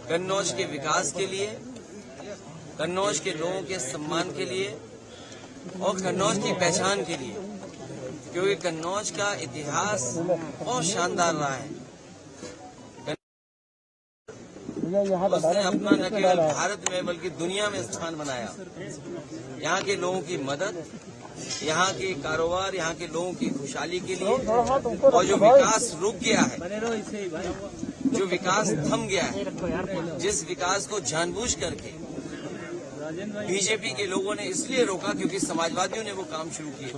कन्नौज के विकास के लिए, कन्नौज के लोगों के सम्मान के लिए और कन्नौज की पहचान के लिए, क्योंकि कन्नौज का इतिहास बहुत शानदार रहा है। उसने अपना न केवल भारत में बल्कि दुनिया में स्थान बनाया। यहाँ के लोगों की मदद, यहाँ के कारोबार, यहाँ के लोगों की खुशहाली के लिए, और जो विकास रुक गया है, जो विकास थम गया है, जिस विकास को जानबूझ करके बीजेपी के लोगों ने इसलिए रोका क्योंकि समाजवादियों ने वो काम शुरू किए।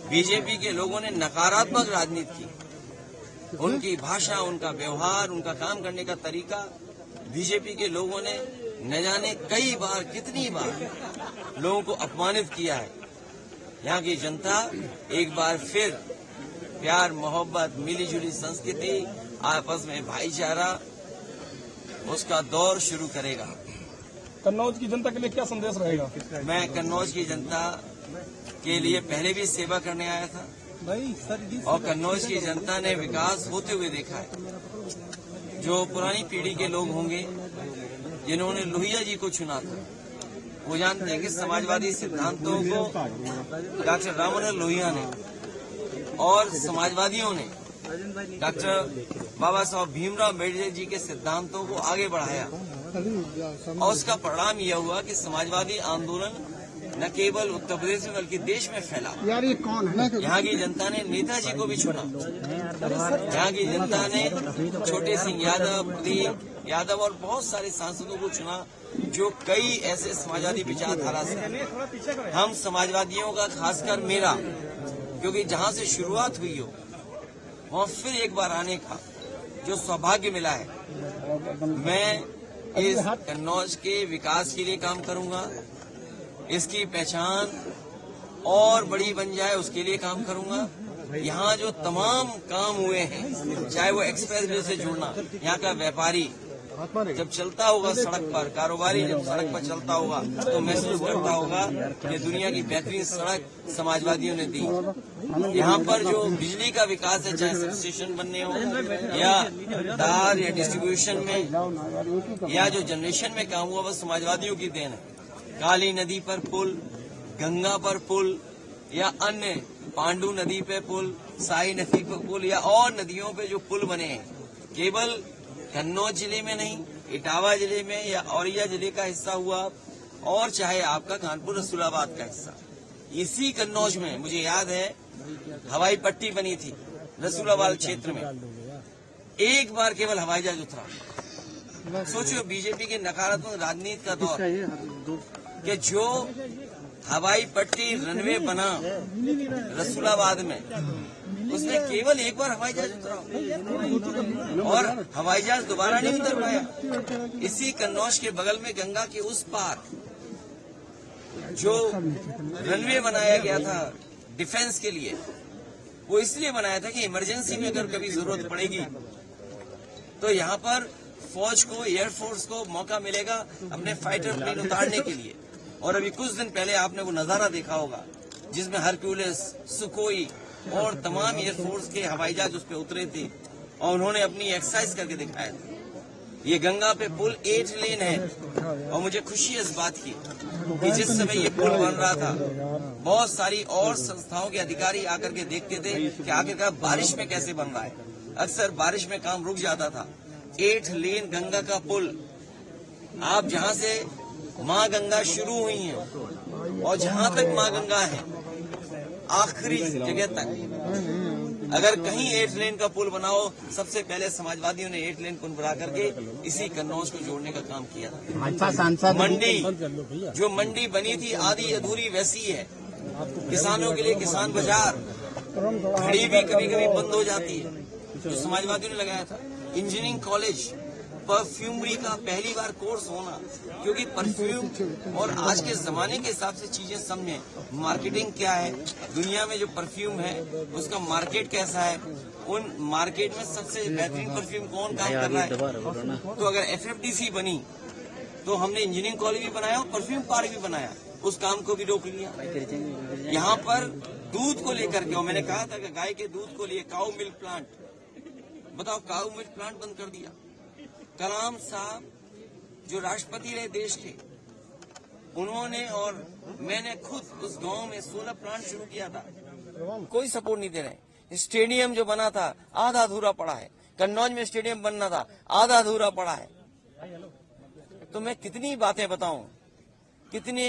बीजेपी के लोगों ने नकारात्मक राजनीति की। उनकी भाषा, उनका व्यवहार, उनका काम करने का तरीका, बीजेपी के लोगों ने न जाने कई बार, कितनी बार लोगों को अपमानित किया है। यहाँ की जनता एक बार फिर प्यार, मोहब्बत, मिलीजुली संस्कृति, आपस में भाईचारा, उसका दौर शुरू करेगा। कन्नौज की जनता के लिए क्या संदेश रहेगा? मैं कन्नौज की जनता के लिए पहले भी सेवा करने आया था और कन्नौज की जनता ने विकास होते हुए देखा है। जो पुरानी पीढ़ी के लोग होंगे जिन्होंने लोहिया जी को चुना था, वो जानते हैं कि समाजवादी सिद्धांतों को डॉक्टर राम मनोहर लोहिया ने और समाजवादियों ने डॉक्टर बाबा साहब भीमराव अम्बेडकर जी के सिद्धांतों को आगे बढ़ाया और उसका परिणाम यह हुआ कि समाजवादी आंदोलन न केवल उत्तर प्रदेश में बल्कि देश में फैला। यार ये कौन है? यहाँ की जनता ने नेताजी को भी चुना। यहाँ की जनता ने छोटे सिंह यादव, प्रदीप यादव और बहुत सारे सांसदों को चुना जो कई ऐसे समाजवादी विचारधारा से। हम समाजवादियों का, खासकर मेरा, क्योंकि जहाँ से शुरुआत हुई हो वहाँ फिर एक बार आने का जो सौभाग्य मिला है, मैं इस कन्नौज के विकास के लिए काम करूंगा। इसकी पहचान और बड़ी बन जाए उसके लिए काम करूंगा। यहाँ जो तमाम काम हुए हैं, चाहे वो एक्सप्रेस वे से जुड़ना, यहाँ का व्यापारी जब चलता होगा सड़क पर, कारोबारी जब सड़क पर चलता होगा तो महसूस करता होगा कि दुनिया की बेहतरीन सड़क समाजवादियों ने दी। यहाँ पर जो बिजली का विकास है, चाहे सब स्टेशन बनने हो या तार या डिस्ट्रीब्यूशन में या जो जनरेशन में काम हुआ, वो समाजवादियों की देन है। काली नदी पर पुल, गंगा पर पुल या अन्य पांडु नदी पे पुल, साई नदी पर पुल या और नदियों पे जो पुल बने हैं, केवल कन्नौज जिले में नहीं, इटावा जिले में या औरैया जिले का हिस्सा हुआ और चाहे आपका कानपुर रसूलाबाद का हिस्सा, इसी कन्नौज में मुझे याद है हवाई पट्टी बनी थी रसूलाबाद क्षेत्र में। एक बार केवल हवाई जहाज उतरा। सोचो बीजेपी के नकारात्मक राजनीति का दौर कि जो हवाई पट्टी रनवे बना रसूलाबाद में, उसने केवल एक बार हवाई जहाज उतरा और हवाई जहाज दोबारा नहीं उतर पाया। इसी कन्नौज के बगल में गंगा के उस पार जो रनवे बनाया गया था डिफेंस के लिए, वो इसलिए बनाया था कि इमरजेंसी में अगर कभी जरूरत पड़ेगी तो यहाँ पर फौज को, एयरफोर्स को मौका मिलेगा अपने फाइटर प्लेन उतारने के लिए। और अभी कुछ दिन पहले आपने वो नजारा देखा होगा जिसमें हरक्यूलिस, सुखोई और तमाम एयरफोर्स के हवाई जहाज उस पर उतरे थे और उन्होंने अपनी एक्सरसाइज करके दिखाया था। ये गंगा पे पुल 8 लेन है और मुझे खुशी है इस बात की कि जिस समय ये पुल बन रहा था, बहुत सारी और संस्थाओं के अधिकारी आकर के देखते थे कि आखिरकार बारिश में कैसे बन रहा है। अक्सर बारिश में काम रुक जाता था। 8 लेन गंगा का पुल, आप जहाँ से माँ गंगा शुरू हुई है और जहाँ तक माँ गंगा है आखिरी जगह तक, अगर कहीं 8 लेन का पुल बनाओ, सबसे पहले समाजवादियों ने 8 लेन पुल बना करके इसी कन्नौज को जोड़ने का काम किया था। मंडी, जो मंडी बनी थी आधी अधूरी वैसी है। किसानों के लिए किसान बाजार, घड़ी भी कभी कभी बंद हो जाती है, जो समाजवादियों ने लगाया था। इंजीनियरिंग कॉलेज, परफ्यूमरी का पहली बार कोर्स होना, क्योंकि परफ्यूम और आज के जमाने के हिसाब से चीजें समझें, मार्केटिंग क्या है, दुनिया में जो परफ्यूम है उसका मार्केट कैसा है, उन मार्केट में सबसे बेहतरीन परफ्यूम कौन काम कर रहा है। तो अगर FFDC बनी तो हमने इंजीनियरिंग कॉलेज भी बनाया और परफ्यूम पार्क भी बनाया, उस काम को भी रोक लिया। यहाँ पर दूध को लेकर के मैंने कहा था कि गाय के दूध को लिए काऊ मिल्क प्लांट, बताओ काऊ मिल्क प्लांट बंद कर दिया। कलाम साहब जो राष्ट्रपति रहे देश के, उन्होंने और मैंने खुद उस गांव में 16 प्लांट शुरू किया था, कोई सपोर्ट नहीं दे रहे। स्टेडियम जो बना था आधा अधूरा पड़ा है। कन्नौज में स्टेडियम बनना था, आधा अधूरा पड़ा है। तो मैं कितनी बातें बताऊं, कितने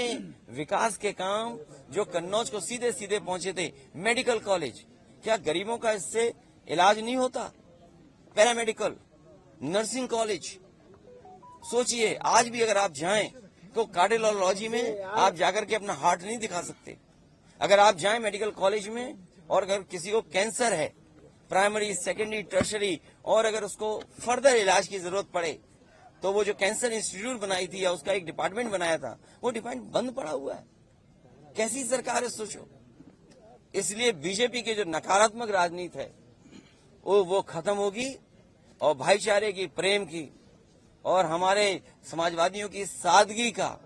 विकास के काम जो कन्नौज को सीधे सीधे पहुंचे थे। मेडिकल कॉलेज, क्या गरीबों का इससे इलाज नहीं होता? पैरामेडिकल, नर्सिंग कॉलेज, सोचिए आज भी अगर आप जाएं तो कार्डियोलॉजी में आप जाकर के अपना हार्ट नहीं दिखा सकते। अगर आप जाएं मेडिकल कॉलेज में और अगर किसी को कैंसर है, प्राइमरी, सेकेंडरी, टर्शरी, और अगर उसको फर्दर इलाज की जरूरत पड़े, तो वो जो कैंसर इंस्टीट्यूट बनाई थी या उसका एक डिपार्टमेंट बनाया था, वो डिपार्टमेंट बंद पड़ा हुआ है। कैसी सरकार है सोचो। इसलिए बीजेपी की जो नकारात्मक राजनीति है वो खत्म होगी और भाईचारे की, प्रेम की और हमारे समाजवादियों की सादगी का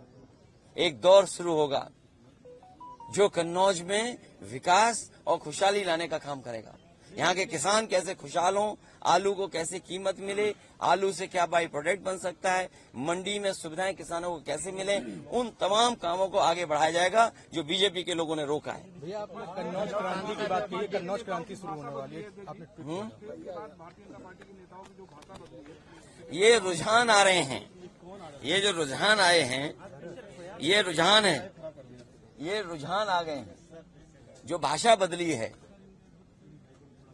एक दौर शुरू होगा, जो कन्नौज में विकास और खुशहाली लाने का काम करेगा। यहाँ के किसान कैसे खुशहाल हों, आलू को कैसे कीमत मिले, आलू से क्या बाई प्रोडक्ट बन सकता है, मंडी में सुविधाएं किसानों को कैसे मिले, उन तमाम कामों को आगे बढ़ाया जाएगा जो बीजेपी के लोगों ने रोका है। भैया आपने कन्नौज क्रांति की बात की है, कन्नौज क्रांति शुरू होने वाली है, आपने ये रुझान आ रहे हैं, ये जो रुझान आए हैं, ये रुझान है, ये रुझान आ गए हैं। जो भाषा बदली है,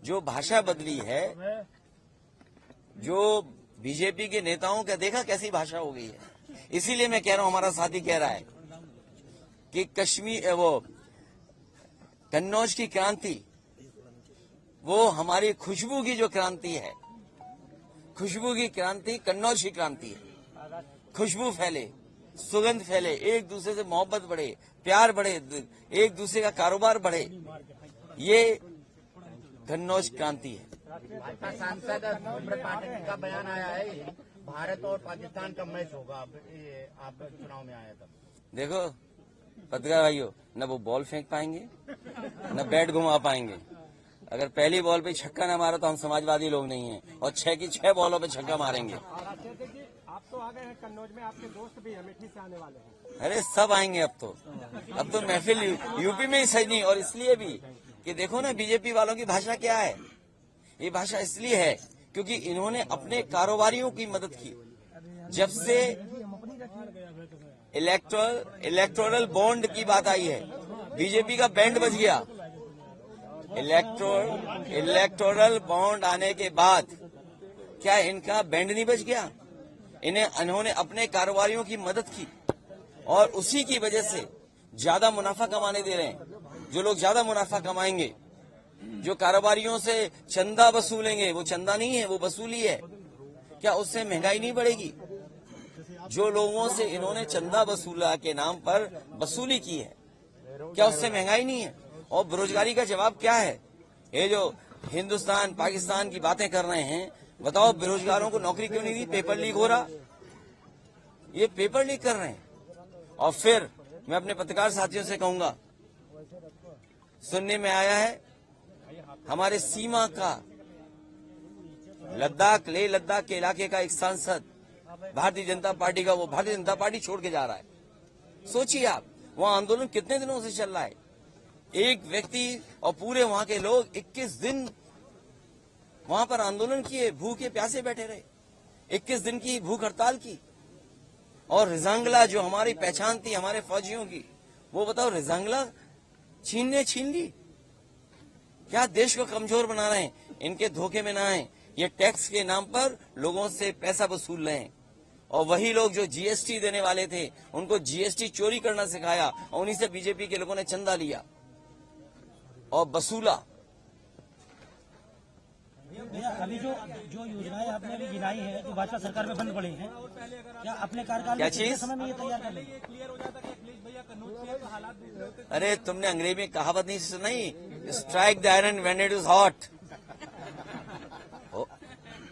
जो भाषा बदली है, जो बीजेपी के नेताओं का देखा कैसी भाषा हो गई है। इसीलिए मैं कह रहा हूं, हमारा साथी कह रहा है कि कश्मीर, वो कन्नौज की क्रांति, वो हमारी खुशबू की जो क्रांति है, खुशबू की क्रांति कन्नौज की क्रांति है। खुशबू फैले, सुगंध फैले, एक दूसरे से मोहब्बत बढ़े, प्यार बढ़े, एक दूसरे का कारोबार बढ़े, ये कन्नौज क्रांति है। भाजपा सांसद सुब्रत पाठक का बयान आया है, भारत और पाकिस्तान का मैच होगा। आप चुनाव में आया तब देखो पत्रकार भाइयों, न वो बॉल फेंक पाएंगे न बैट घुमा पाएंगे। अगर पहली बॉल पे छक्का न मारा तो हम समाजवादी लोग नहीं हैं, और 6 की 6 बॉलों पे छक्का मारेंगे। आप तो आ गए हैं कन्नौज में, आपके दोस्त भी अमेठी से आने वाले हैं। अरे सब आएंगे अब तो महफिल यूपी में ही सही नहीं। और इसलिए भी कि देखो ना बीजेपी वालों की भाषा क्या है। ये भाषा इसलिए है क्योंकि इन्होंने अपने कारोबारियों की मदद की। जब से इलेक्टोरल बॉन्ड की बात आई है, बीजेपी का बैंड बज गया। इलेक्टोरल बॉन्ड आने के बाद क्या इनका बैंड नहीं बज गया? इन्होंने अपने कारोबारियों की मदद की और उसी की वजह से ज्यादा मुनाफा कमाने दे रहे हैं। जो लोग ज्यादा मुनाफा कमाएंगे, जो कारोबारियों से चंदा वसूलेंगे, वो चंदा नहीं है, वो वसूली है। क्या उससे महंगाई नहीं बढ़ेगी? जो लोगों से इन्होंने चंदा वसूला के नाम पर वसूली की है, क्या उससे महंगाई नहीं है? और बेरोजगारी का जवाब क्या है? ये जो हिंदुस्तान पाकिस्तान की बातें कर रहे हैं, बताओ बेरोजगारों को नौकरी क्यों नहीं दी? पेपर लीक हो रहा, ये पेपर लीक कर रहे हैं। और फिर मैं अपने पत्रकार साथियों से कहूंगा, सुनने में आया है हमारे सीमा का लद्दाख, लेह लद्दाख के इलाके का एक सांसद भारतीय जनता पार्टी का, वो भारतीय जनता पार्टी छोड़ के जा रहा है। सोचिए आप, वहां आंदोलन कितने दिनों से चल रहा है। एक व्यक्ति और पूरे वहां के लोग 21 दिन वहां पर आंदोलन किए, भूखे प्यासे बैठे रहे, 21 दिन की भूख हड़ताल की। और रिजांगला जो हमारी पहचान थी हमारे फौजियों की, वो बताओ रिजांगला छीन ली। क्या देश को कमजोर बना रहे हैं? इनके धोखे में ना आए। ये टैक्स के नाम पर लोगों से पैसा वसूल रहे हैं, और वही लोग जो जीएसटी देने वाले थे उनको जीएसटी चोरी करना सिखाया, और उन्हीं से बीजेपी के लोगों ने चंदा लिया और वसूला। भैया अभी जो योजनाएं आपने अभी गिनाई है, जो भाजपा सरकार में बंद पड़ी हैं, क्या अपने कार्यकाल क्या में चीज? समय में ये तैयार कर लेंगे? अरे तुमने अंग्रेजी में कहावत नहीं सुनी, strike the iron when it is hot.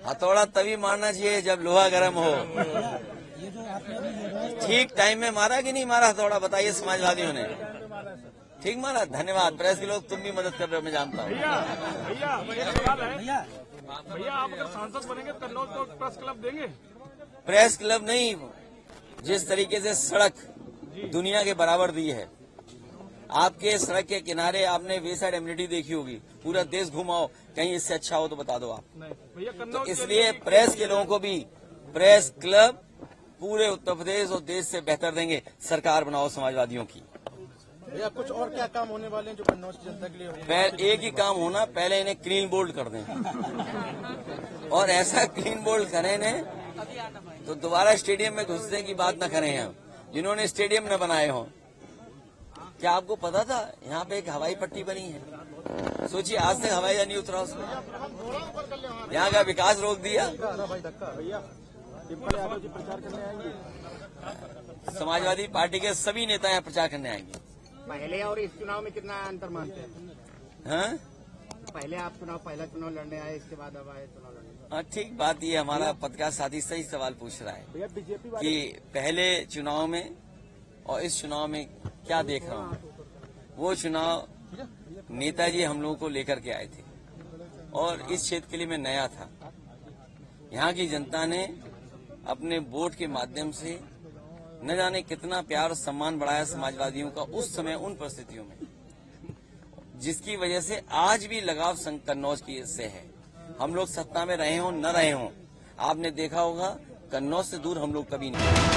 हथौड़ा तभी मारना चाहिए जब लोहा गर्म हो। ये जो आपने अभी योजनाएं, ठीक टाइम में मारा कि नहीं मारा हथौड़ा, बताइए समाजवादियों ने? ठीक मारा। धन्यवाद प्रेस के लोग, तुम भी मदद कर रहे हो, मैं जानता हूँ। भैया भैया आप अगर सांसद बनेंगे तो कन्नौज को प्रेस क्लब देंगे? प्रेस क्लब नहीं, जिस तरीके से सड़क दुनिया के बराबर दी है, आपके सड़क के किनारे आपने वे साइड एम्यूनिटी देखी होगी, पूरा देश घुमाओ, कहीं इससे अच्छा हो तो बता दो आप। नहीं भैया, तो कन्नौज इसलिए प्रेस के लोगों को भी प्रेस क्लब पूरे उत्तर प्रदेश और देश से बेहतर देंगे। सरकार बनाओ समाजवादियों की। भैया कुछ और क्या काम होने वाले हैं जो कन्नौज की जनता के लिए होंगे? एक ही काम होना, पहले इन्हें क्लीन बोल्ड कर दें और ऐसा क्लीन बोल्ड करें इन्हें तो दोबारा स्टेडियम में घुसने की बात न करें हम, जिन्होंने स्टेडियम न बनाए हों। क्या आपको पता था यहाँ पे एक हवाई पट्टी बनी है? सोचिए, आज तक हवाई जहाज नहीं उतरा उसमें, यहाँ का विकास रोक दिया। भैया डिम्पल यादव जी प्रचार करने आएंगे? समाजवादी पार्टी के सभी नेता यहाँ प्रचार करने आएंगे। पहले और इस चुनाव में कितना अंतर मानते हैं? हाँ, पहले आप पहला चुनाव लड़ने आए, इसके बाद अब आए चुनाव लड़ने। हाँ, ठीक बात। ये हमारा पत्रकार साथी सही सवाल पूछ रहा है भैया बीजेपी वाले कि पहले चुनाव में और इस चुनाव में क्या देख रहा हूँ। वो चुनाव नेताजी हम लोगों को लेकर के आए थे और इस क्षेत्र के लिए मैं नया था। यहाँ की जनता ने अपने वोट के माध्यम से न जाने कितना प्यार और सम्मान बढ़ाया समाजवादियों का उस समय, उन परिस्थितियों में, जिसकी वजह से आज भी लगाव कन्नौज की से है। हम लोग सत्ता में रहे हों न रहे हों, आपने देखा होगा कन्नौज से दूर हम लोग कभी नहीं।